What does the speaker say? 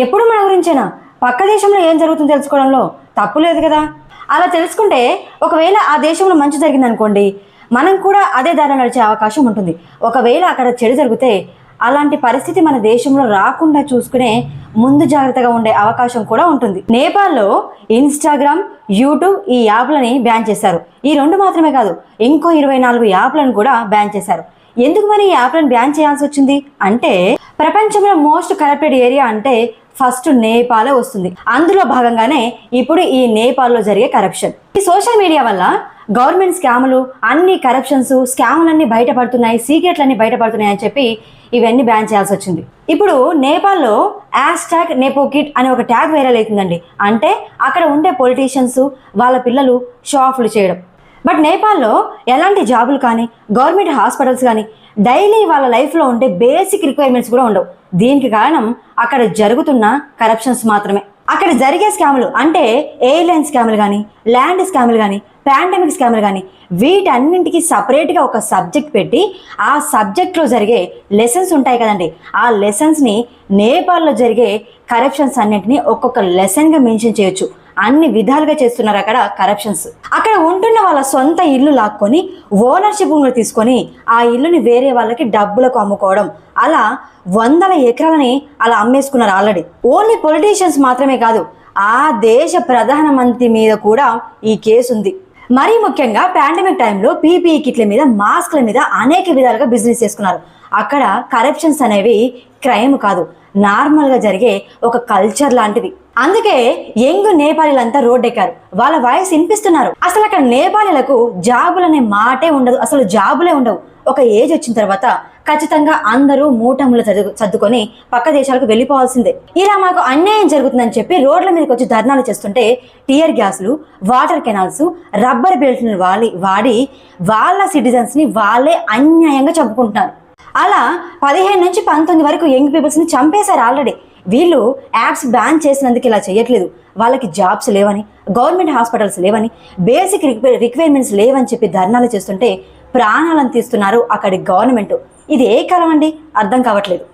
ఎప్పుడు మన గురించేనా? పక్క దేశంలో ఏం జరుగుతుందో తెలుసుకోవడంలో తప్పు లేదు కదా. అలా తెలుసుకుంటే ఒకవేళ ఆ దేశంలో మంచి జరిగిందనుకోండి, మనం కూడా అదే దారిలో నడిచే అవకాశం ఉంటుంది. ఒకవేళ అక్కడ చెడు జరిగితే అలాంటి పరిస్థితి మన దేశంలో రాకుండా చూసుకునే ముందు జాగ్రత్తగా ఉండే అవకాశం కూడా ఉంటుంది. నేపాల్లో ఇన్స్టాగ్రామ్, యూట్యూబ్ ఈ యాప్లని బ్యాన్ చేశారు. ఈ 2 మాత్రమే కాదు, ఇంకో 24 యాప్లను కూడా బ్యాన్ చేశారు. ఎందుకు మరి ఈ యాప్లను బ్యాన్ చేయాల్సి వచ్చింది అంటే, ప్రపంచంలో మోస్ట్ కరప్టెడ్ ఏరియా అంటే ఫస్ట్ నేపాలే వస్తుంది. అందులో భాగంగానే ఇప్పుడు ఈ నేపాల్లో జరిగే కరప్షన్. ఈ సోషల్ మీడియా వల్ల గవర్నమెంట్ స్కాములు, అన్ని కరప్షన్స్, స్కాములన్నీ బయటపడుతున్నాయి, సీక్రెట్లన్నీ బయటపడుతున్నాయి అని చెప్పి ఇవన్నీ బ్యాన్ చేయాల్సి వచ్చింది. ఇప్పుడు నేపాల్లో #NepoKid అనే ఒక ట్యాగ్ వైరల్ అవుతుందండి. అంటే అక్కడ ఉండే పొలిటీషియన్స్ వాళ్ళ పిల్లలు షో ఆఫ్లు చేయడం. బట్ నేపాల్లో ఎలాంటి జాబులు కానీ, గవర్నమెంట్ హాస్పిటల్స్ కానీ, డైలీ వాళ్ళ లైఫ్లో ఉండే బేసిక్ రిక్వైర్మెంట్స్ కూడా ఉండవు. దీనికి కారణం అక్కడ జరుగుతున్న కరప్షన్స్ మాత్రమే. అక్కడ జరిగే స్కాములు అంటే ఎయిర్లైన్ స్కాములు కానీ, ల్యాండ్ స్కాములు కానీ, పాండమిక్ స్కాములు కానీ, వీటన్నింటికి సపరేట్గా ఒక సబ్జెక్ట్ పెట్టి ఆ సబ్జెక్ట్లో జరిగే లెసన్స్ ఉంటాయి కదండి, ఆ లెసన్స్ని నేపాల్లో జరిగే కరప్షన్స్ అన్నింటినీ ఒక్కొక్క లెసన్గా మెన్షన్ చేయొచ్చు. అన్ని విధాలుగా చేస్తున్నారు అక్కడ కరప్షన్స్. అక్కడ ఉంటున్న వాళ్ళ సొంత ఇల్లు లాక్కొని ఓనర్షిప్ తీసుకొని ఆ ఇల్లుని వేరే వాళ్ళకి డబ్బులకు అమ్ముకోవడం, అలా 100 ఎకరాలని అలా అమ్మేసుకున్నారు ఆల్రెడీ. ఓన్లీ పొలిటీషియన్స్ మాత్రమే కాదు, ఆ దేశ ప్రధానమంత్రి మీద కూడా ఈ కేసు ఉంది. మరీ ముఖ్యంగా పాండమిక్ టైంలో పీపీఈ కిట్ల మీద, మాస్క్ల మీద అనేక విధాలుగా బిజినెస్ చేసుకున్నారు. అక్కడ కరప్షన్స్ అనేవి క్రైమ్ కాదు, నార్మల్గా జరిగే ఒక కల్చర్ లాంటిది. అందుకే యంగ్ నేపాలీలంతా రోడ్డెక్కారు, వాళ్ళ వాయిస్ వినిపిస్తున్నారు. అసలు అక్కడ నేపాలీలకు జాబులనే మాటే ఉండదు, అసలు జాబులే ఉండవు. ఒక ఏజ్ వచ్చిన తర్వాత ఖచ్చితంగా అందరూ మూటములు సర్దుకొని పక్క దేశాలకు వెళ్ళిపోవాల్సిందే. ఇలా మాకు అన్యాయం జరుగుతుందని చెప్పి రోడ్ల మీదకి వచ్చి ధర్నాలు చేస్తుంటే టియర్ గ్యాస్లు, వాటర్ కెనాల్స్, రబ్బర్ బెల్ట్లను వాడి వాళ్ళ సిటిజన్స్ని వాళ్ళే అన్యాయంగా చంపుకుంటున్నారు. అలా 15 నుంచి 19 వరకు యంగ్ పీపుల్స్ని చంపేశారు ఆల్రెడీ. వీళ్ళు యాప్స్ బ్యాన్ చేసినందుకు ఇలా చేయట్లేదు, వాళ్ళకి జాబ్స్ లేవని, గవర్నమెంట్ హాస్పిటల్స్ లేవని, బేసిక్ రిక్వైర్మెంట్స్ లేవని చెప్పి ధర్నాలు చేస్తుంటే ప్రాణాలను తీస్తున్నారు అక్కడి గవర్నమెంట్. ఇది ఏ కాలం అండి, అర్థం కావట్లేదు.